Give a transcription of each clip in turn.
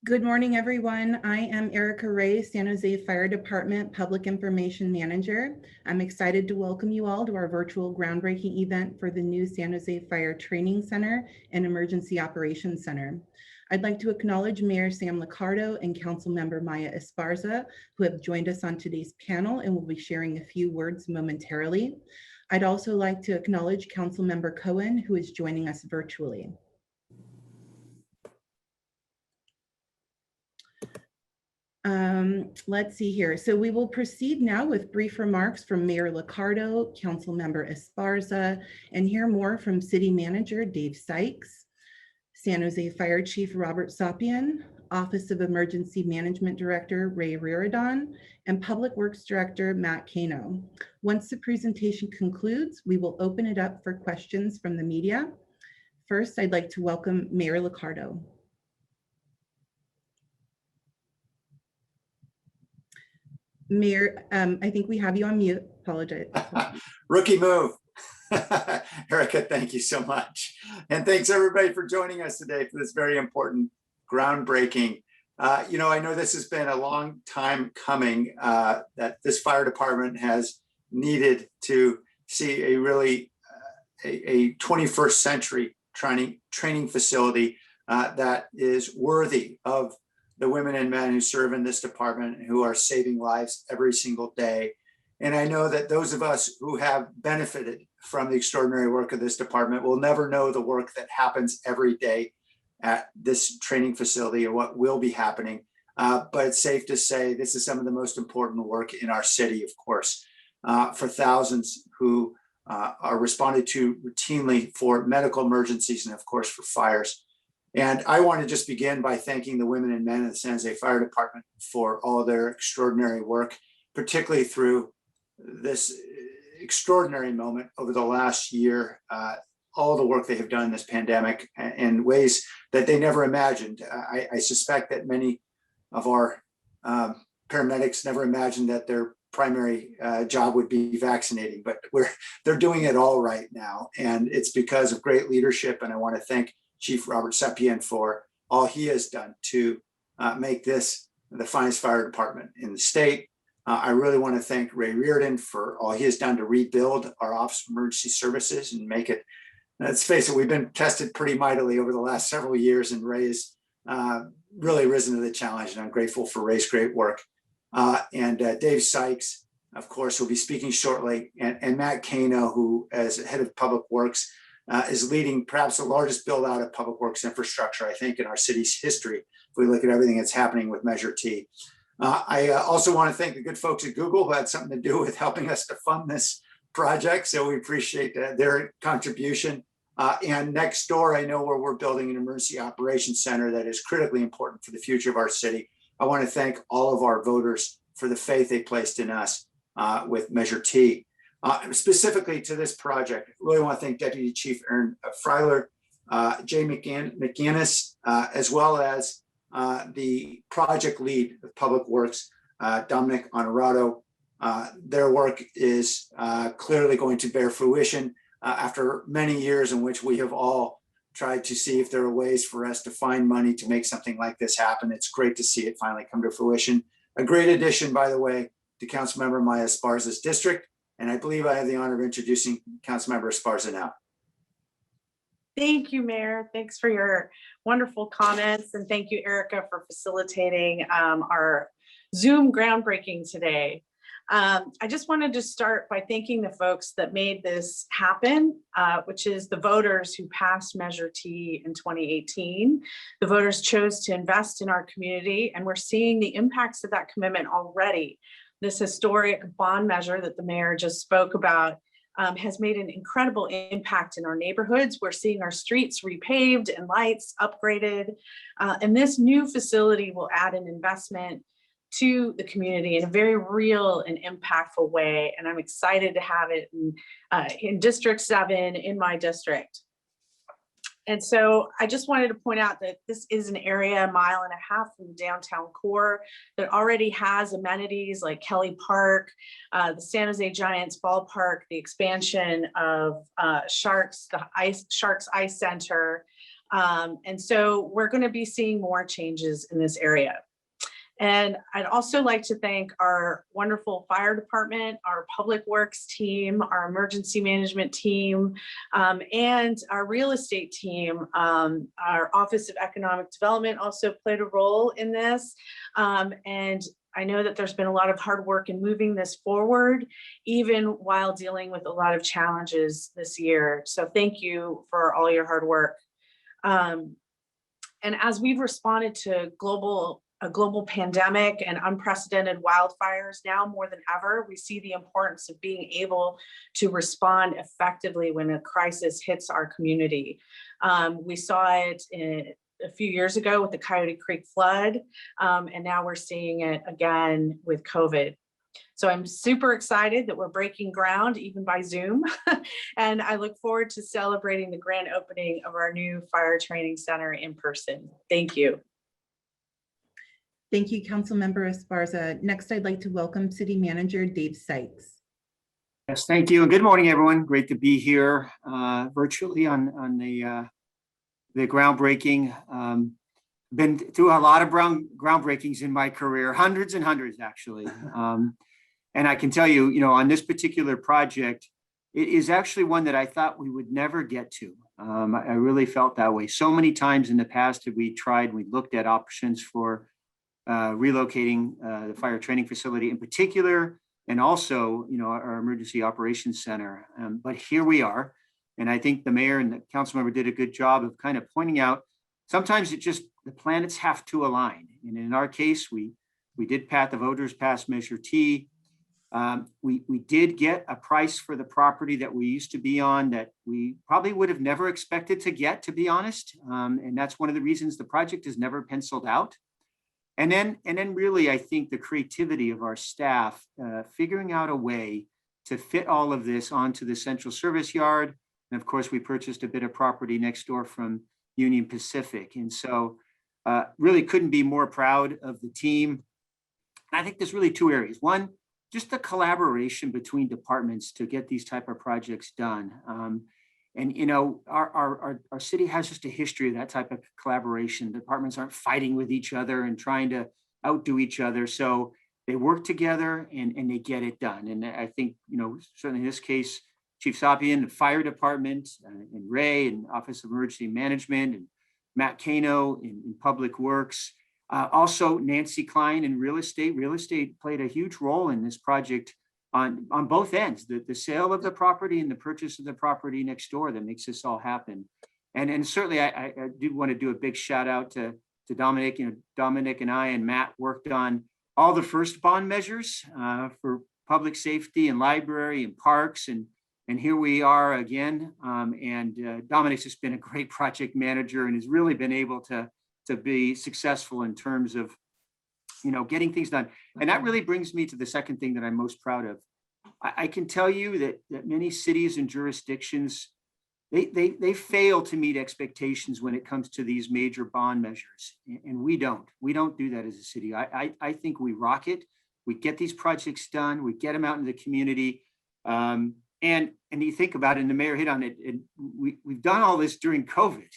Good morning, everyone. I am Erica Ray, San Jose Fire Department Public Information Manager. I'm excited to welcome you all to our virtual groundbreaking event for the new San Jose Fire Training Center and Emergency Operations Center. I'd like to acknowledge Mayor Sam Licardo and Councilmember Maya Esparza, who have joined us on today's panel and will be sharing a few words momentarily. I'd also like to acknowledge Councilmember Cohen, who is joining us virtually. Let's see here. So we will proceed now with brief remarks from Mayor Licardo, Councilmember Esparza, and hear more from City Manager Dave Sykes, San Jose Fire Chief Robert Sapien, Office of Emergency Management Director Ray Rieridon, and Public Works Director Matt Kano. Once the presentation concludes, we will open it up for questions from the media. First, I'd like to welcome Mayor Licardo. Mayor, I think we have you on mute. Apologize. Rookie move. Erica, thank you so much. And thanks everybody for joining us today for this very important groundbreaking. I know this has been a long time coming, that this fire department has needed to see a really a 21st century training facility that is worthy of the women and men who serve in this department, who are saving lives every single day. And I know that those of us who have benefited from the extraordinary work of this department will never know the work that happens every day at this training facility or what will be happening. But it's safe to say this is some of the most important work in our city, of course, for thousands who are responded to routinely for medical emergencies and of course for fires. And I want to just begin by thanking the women and men of the San Jose Fire Department for all of their extraordinary work, particularly through this extraordinary moment over the last year, all the work they have done in this pandemic in ways that they never imagined. I suspect that many of our paramedics never imagined that their primary job would be vaccinating, but they're doing it all right now. And it's because of great leadership. And I want to thank Chief Robert Sapien for all he has done to make this the finest fire department in the state. I really want to thank Ray Rieridon for all he has done to rebuild our Office of Emergency Services and make it, let's face it, we've been tested pretty mightily over the last several years, and Ray has really risen to the challenge, and I'm grateful for Ray's great work. And Dave Sykes, of course, will be speaking shortly, and Matt Kano, who as head of Public Works, is leading perhaps the largest build out of public works infrastructure, I think, in our city's history, if we look at everything that's happening with Measure T. I also want to thank the good folks at Google who had something to do with helping us to fund this project. So we appreciate their contribution. And next door, I know where we're building an emergency operations center that is critically important for the future of our city. I want to thank all of our voters for the faith they placed in us with Measure T. Specifically to this project, I really want to thank Deputy Chief Aaron Freiler, Jay McGinnis, as well as the project lead of Public Works, Dominic Honorado. Their work is clearly going to bear fruition after many years in which we have all tried to see if there are ways for us to find money to make something like this happen. It's great to see it finally come to fruition. A great addition, by the way, to Councilmember Maya Esparza's district. And I believe I have the honor of introducing Councilmember Esparza now. Thank you, Mayor. Thanks for your wonderful comments. And thank you, Erica, for facilitating our Zoom groundbreaking today. I just wanted to start by thanking the folks that made this happen, which is the voters who passed Measure T in 2018. The voters chose to invest in our community, and we're seeing the impacts of that commitment already. This historic bond measure that the mayor just spoke about has made an incredible impact in our neighborhoods. We're seeing our streets repaved and lights upgraded. And this new facility will add an investment to the community in a very real and impactful way. And I'm excited to have it in District 7 in my district. And so I just wanted to point out that this is an area 1.5 miles from the downtown core that already has amenities like Kelly Park, the San Jose Giants ballpark, the expansion of Sharks, Sharks Ice Center, And so we're going to be seeing more changes in this area. And I'd also like to thank our wonderful fire department, our public works team, our emergency management team, and our real estate team. Our Office of Economic Development also played a role in this. And I know that there's been a lot of hard work in moving this forward, even while dealing with a lot of challenges this year. So thank you for all your hard work. And as we've responded to a global pandemic and unprecedented wildfires, now more than ever, we see the importance of being able to respond effectively when a crisis hits our community. We saw it a few years ago with the Coyote Creek flood, and now we're seeing it again with COVID. So I'm super excited that we're breaking ground even by Zoom. And I look forward to celebrating the grand opening of our new fire training center in person. Thank you. Thank you, Councilmember Esparza. Next, I'd like to welcome City Manager Dave Sykes. Yes, thank you. And good morning, everyone. Great to be here virtually on the groundbreaking. Been through a lot of groundbreakings in my career, hundreds and hundreds, actually. And I can tell you, on this particular project, it is actually one that I thought we would never get to. I really felt that way. So many times in the past have we tried, we looked at options for relocating the fire training facility in particular, and also, our emergency operations center. But here we are. And I think the mayor and the council member did a good job of kind of pointing out, sometimes the planets have to align. And in our case, we did pass the voters pass Measure T. We did get a price for the property that we used to be on that we probably would have never expected to get, to be honest. And that's one of the reasons the project is never penciled out. And then really, I think the creativity of our staff, figuring out a way to fit all of this onto the central service yard. And of course, we purchased a bit of property next door from Union Pacific. And so really couldn't be more proud of the team. I think there's really two areas. One, just the collaboration between departments to get these type of projects done. And our city has just a history of that type of collaboration. Departments aren't fighting with each other and trying to outdo each other. So they work together and they get it done. And I think, certainly in this case, Chief Sapien, the fire department, and Ray and Office of Emergency Management, and Matt Kano in Public Works. Also Nancy Klein in real estate. Real estate played a huge role in this project on both ends, the sale of the property and the purchase of the property next door that makes this all happen. And certainly I do want to do a big shout out to Dominic. Dominic and I and Matt worked on all the first bond measures for public safety and library and parks. And here we are again. And Dominic's just been a great project manager and has really been able to be successful in terms of getting things done. And that really brings me to the second thing that I'm most proud of. I can tell you that many cities and jurisdictions, they fail to meet expectations when it comes to these major bond measures. And we don't do that as a city. I think we rock it. We get these projects done. We get them out in the community. And you think about it, and the mayor hit on it, and we've done all this during COVID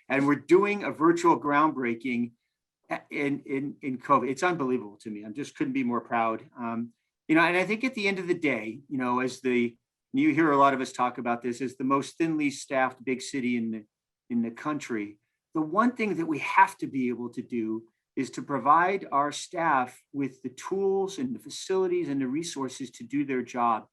and we're doing a virtual groundbreaking in COVID. It's unbelievable to me. I just couldn't be more proud. And I think at the end of the day, you hear a lot of us talk about this as the most thinly staffed big city in the country. The one thing that we have to be able to do is to provide our staff with the tools and the facilities and the resources to do their job.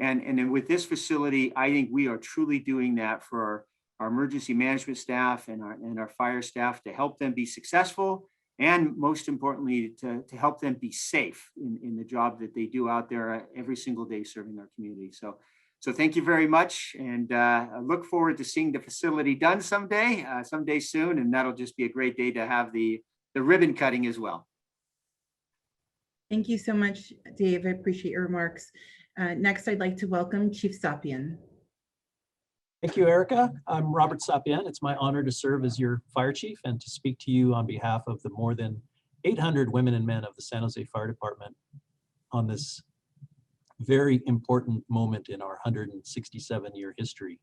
And then with this facility, I think we are truly doing that for our emergency management staff and our fire staff to help them be successful, and most importantly, to help them be safe in the job that they do out there every single day serving our community. So thank you very much. And I look forward to seeing the facility done someday soon. And that'll just be a great day to have the ribbon cutting as well. Thank you so much, Dave. I appreciate your remarks. Next, I'd like to welcome Chief Sapien. Thank you, Erica. I'm Robert Sapien. It's my honor to serve as your fire chief and to speak to you on behalf of the more than 800 women and men of the San Jose Fire Department on this very important moment in our 167-year history.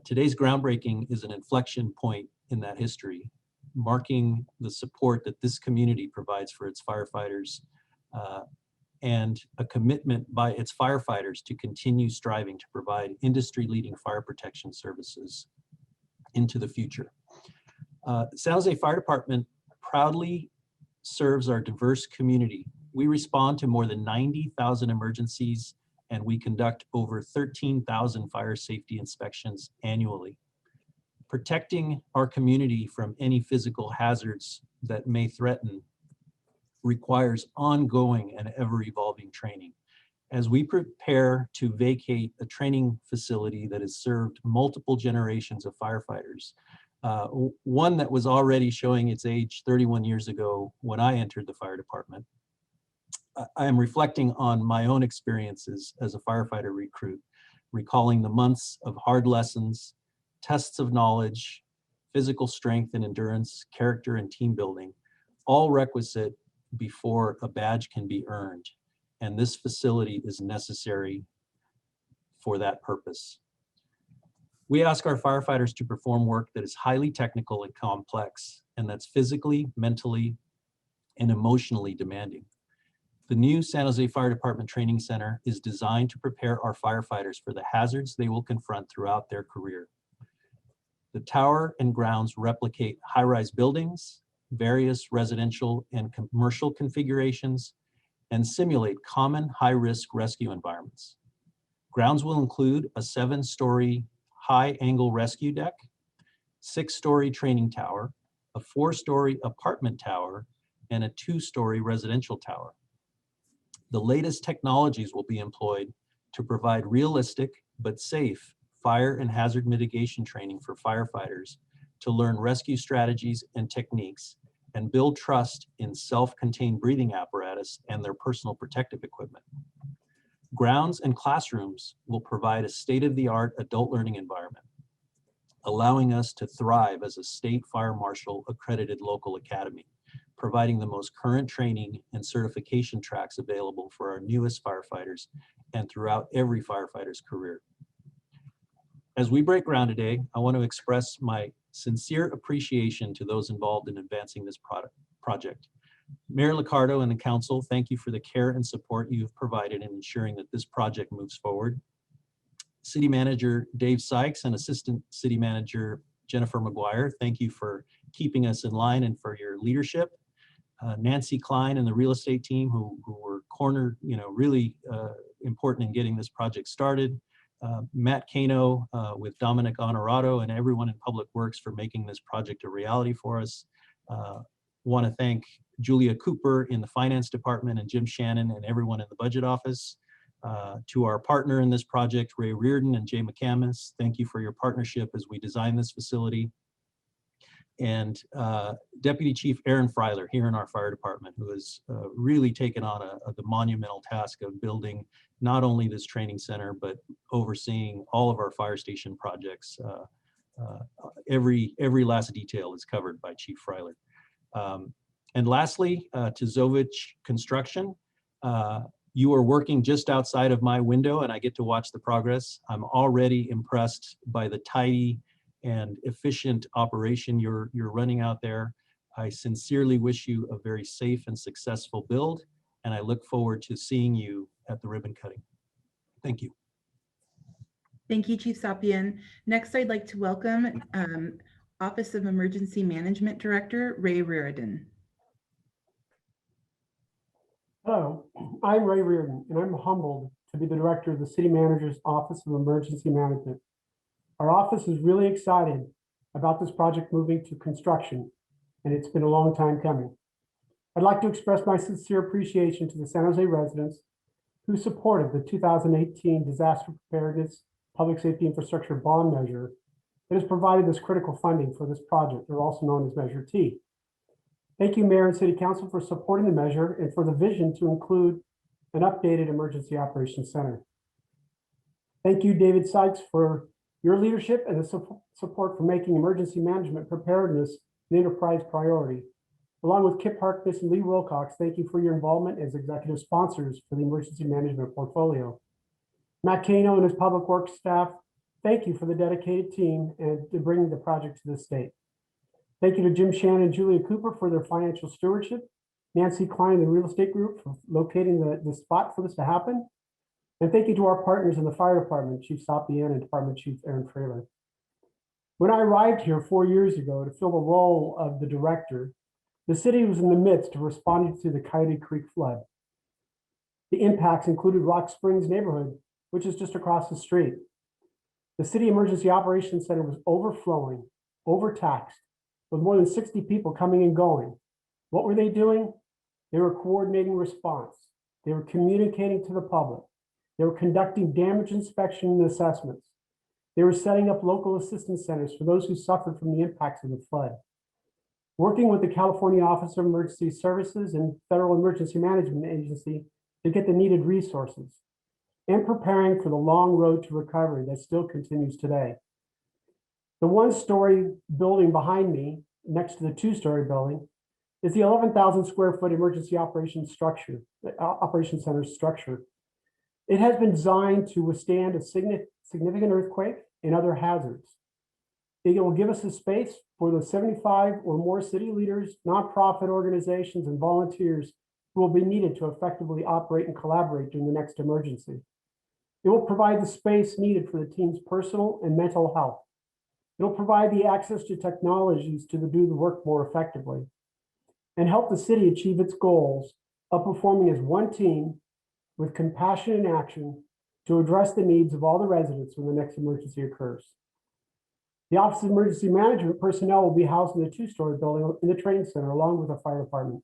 Today's groundbreaking is an inflection point in that history, marking the support that this community provides for its firefighters and a commitment by its firefighters to continue striving to provide industry-leading fire protection services into the future. San Jose Fire Department proudly serves our diverse community. We respond to more than 90,000 emergencies, and we conduct over 13,000 fire safety inspections annually. Protecting our community from any physical hazards that may threaten requires ongoing and ever-evolving training. As we prepare to vacate a training facility that has served multiple generations of firefighters, one that was already showing its age 31 years ago when I entered the fire department, I am reflecting on my own experiences as a firefighter recruit, recalling the months of hard lessons, tests of knowledge, physical strength and endurance, character and team building, all requisite before a badge can be earned. And this facility is necessary for that purpose. We ask our firefighters to perform work that is highly technical and complex, and that's physically, mentally, and emotionally demanding. The new San Jose Fire Department Training Center is designed to prepare our firefighters for the hazards they will confront throughout their career. The tower and grounds replicate high-rise buildings, various residential and commercial configurations, and simulate common high-risk rescue environments. Grounds will include a 7-story high-angle rescue deck, 6-story training tower, a 4-story apartment tower, and a 2-story residential tower. The latest technologies will be employed to provide realistic but safe fire and hazard mitigation training for firefighters to learn rescue strategies and techniques and build trust in self-contained breathing apparatus and their personal protective equipment. Grounds and classrooms will provide a state-of-the-art adult learning environment, allowing us to thrive as a state fire marshal accredited local academy, providing the most current training and certification tracks available for our newest firefighters and throughout every firefighter's career. As we break ground today, I want to express my sincere appreciation to those involved in advancing this project. Mayor Licardo and the council, thank you for the care and support you have provided in ensuring that this project moves forward. City Manager Dave Sykes and Assistant City Manager Jennifer McGuire, thank you for keeping us in line and for your leadership. Nancy Klein and the real estate team who were really important in getting this project started. Matt Kano with Dominic Honorato and everyone in Public Works for making this project a reality for us. Want to thank Julia Cooper in the Finance Department and Jim Shannon and everyone in the Budget Office. To our partner in this project, Ray Rieridon and Jay McCamus, thank you for your partnership as we design this facility. And Deputy Chief Aaron Freiler here in our fire department, who has really taken on the monumental task of building not only this training center, but overseeing all of our fire station projects. Every last detail is covered by Chief Freiler. And lastly, to Zovich Construction, you are working just outside of my window and I get to watch the progress. I'm already impressed by the tidy and efficient operation you're running out there. I sincerely wish you a very safe and successful build, and I look forward to seeing you at the ribbon cutting. Thank you. Thank you, Chief Sapien. Next, I'd like to welcome Office of Emergency Management Director, Ray Rieridon. Hello, I'm Ray Rieridon, and I'm humbled to be the director of the City Manager's Office of Emergency Management. Our office is really excited about this project moving to construction, and it's been a long time coming. I'd like to express my sincere appreciation to the San Jose residents who supported the 2018 Disaster Preparedness Public Safety Infrastructure Bond Measure that has provided this critical funding for this project, or also known as Measure T. Thank you, Mayor and City Council, for supporting the measure and for the vision to include an updated Emergency Operations Center. Thank you, David Sykes, for your leadership and the support for making emergency management preparedness an enterprise priority. Along with Kip Harkness and Lee Wilcox, thank you for your involvement as executive sponsors for the emergency management portfolio. Matt Kano and his public works staff, thank you for the dedicated team and to bringing the project to the state. Thank you to Jim Shannon and Julia Cooper for their financial stewardship, Nancy Klein and the real estate group for locating the spot for this to happen. And thank you to our partners in the fire department, Chief Sapien and Department Chief Aaron Fraley. When I arrived here 4 years ago to fill the role of the director, the city was in the midst of responding to the Coyote Creek flood. The impacts included Rock Springs neighborhood, which is just across the street. The City Emergency Operations Center was overflowing, overtaxed, with more than 60 people coming and going. What were they doing? They were coordinating response. They were communicating to the public. They were conducting damage inspection and assessments. They were setting up local assistance centers for those who suffered from the impacts of the flood. Working with the California Office of Emergency Services and Federal Emergency Management Agency to get the needed resources, and preparing for the long road to recovery that still continues today. The one-story building behind me, next to the two-story building, is the 11,000 square foot emergency operations center structure. It has been designed to withstand a significant earthquake and other hazards. It will give us a space for the 75 or more city leaders, nonprofit organizations, and volunteers who will be needed to effectively operate and collaborate during the next emergency. It will provide the space needed for the team's personal and mental health. It'll provide the access to technologies to do the work more effectively and help the city achieve its goals of performing as one team with compassion and action to address the needs of all the residents when the next emergency occurs. The Office of Emergency Management personnel will be housed in the two-story building in the training center along with the fire department.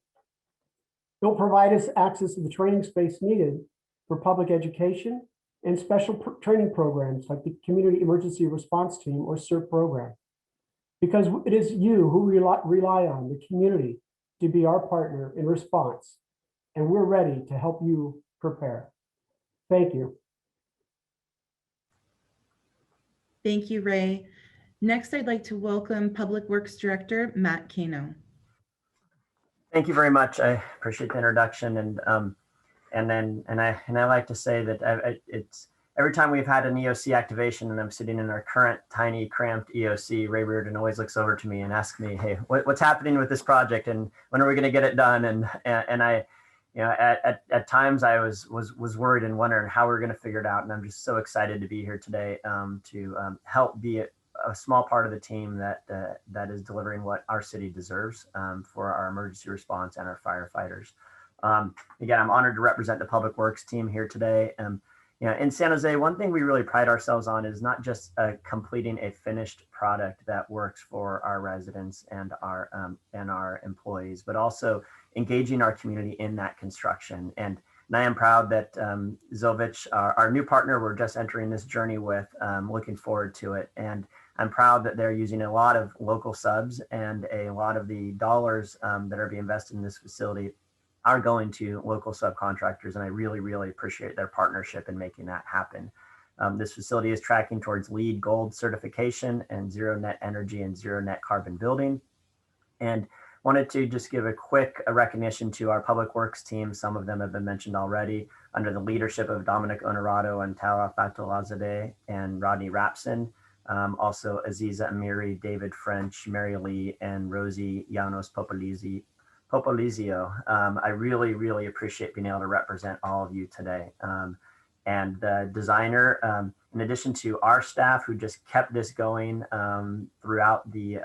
It'll provide us access to the training space needed for public education and special training programs like the Community Emergency Response Team or CERT program. Because it is you who rely on the community to be our partner in response, and we're ready to help you prepare. Thank you. Thank you, Ray. Next, I'd like to welcome Public Works Director, Matt Kano. Thank you very much. I appreciate the introduction, and I like to say that it's every time we've had an EOC activation and I'm sitting in our current tiny cramped EOC, Ray Rieridon always looks over to me and asks me, "Hey, what's happening with this project, and when are we going to get it done?" And I, you know, at times I was worried and wondering how we're going to figure it out, and I'm just so excited to be here today to help be a small part of the team that is delivering what our city deserves for our emergency response and our firefighters. Again, I'm honored to represent the Public Works team here today. You know, in San Jose, one thing we really pride ourselves on is not just completing a finished product that works for our residents and our employees, but also engaging our community in that construction. And I am proud that Zovich, our new partner, we're just entering this journey with, looking forward to it. And I'm proud that they're using a lot of local subs, and a lot of the dollars that are being invested in this facility are going to local subcontractors. And I really, really appreciate their partnership in making that happen. This facility is tracking towards LEED Gold certification and zero net energy and zero net carbon building. And wanted to just give a quick recognition to our Public Works team. Some of them have been mentioned already, under the leadership of Dominic Honorado and Tara Fatulazadeh and Rodney Rapson. Also Aziza Amiri, David French, Mary Lee, and Rosie Llanos Popolizio. I really, really appreciate being able to represent all of you today. And the designer, in addition to our staff who just kept this going throughout the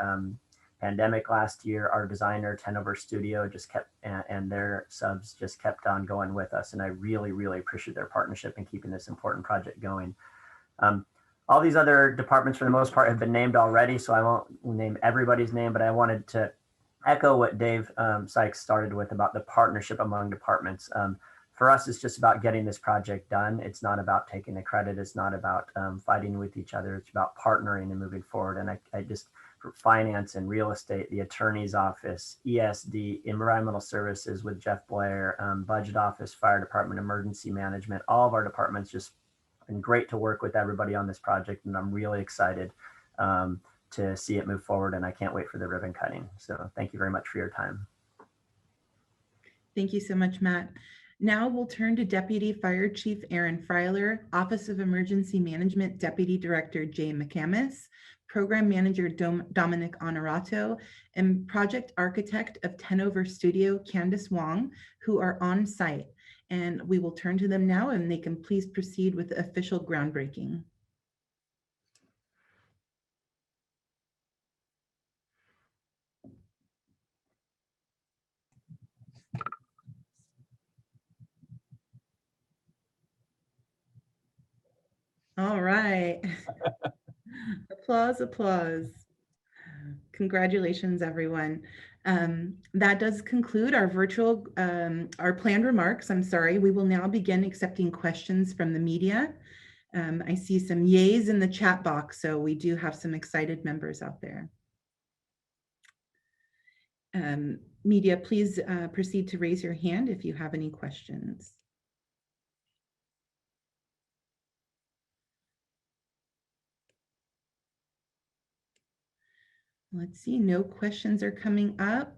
pandemic last year, our designer, Tenover Studio, just kept, and their subs just kept on going with us. And I really, really appreciate their partnership in keeping this important project going. All these other departments, for the most part, have been named already, so I won't name everybody's name, but I wanted to echo what Dave Sykes started with about the partnership among departments. For us, it's just about getting this project done. It's not about taking the credit. It's not about fighting with each other. It's about partnering and moving forward. And I just, for finance and real estate, the attorney's office, ESD, environmental services with Jeff Blair, budget office, fire department, emergency management, all of our departments, just been great to work with everybody on this project. And I'm really excited to see it move forward, and I can't wait for the ribbon cutting. So thank you very much for your time. Thank you so much, Matt. Now we'll turn to Deputy Fire Chief Aaron Freiler, Office of Emergency Management Deputy Director Jay McCamus, Program Manager Dominic Honorato, and Project Architect of Tenover Studio, Candace Wong, who are on site. And we will turn to them now, and they can please proceed with the official groundbreaking. All right. Applause, applause. Congratulations, everyone. That does conclude our our planned remarks. I'm sorry. We will now begin accepting questions from the media. I see some yays in the chat box, so we do have some excited members out there. Media, please proceed to raise your hand if you have any questions. Let's see, no questions are coming up.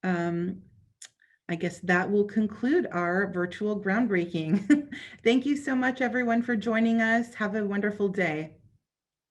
I guess that will conclude our virtual groundbreaking. Thank you so much, everyone, for joining us. Have a wonderful day.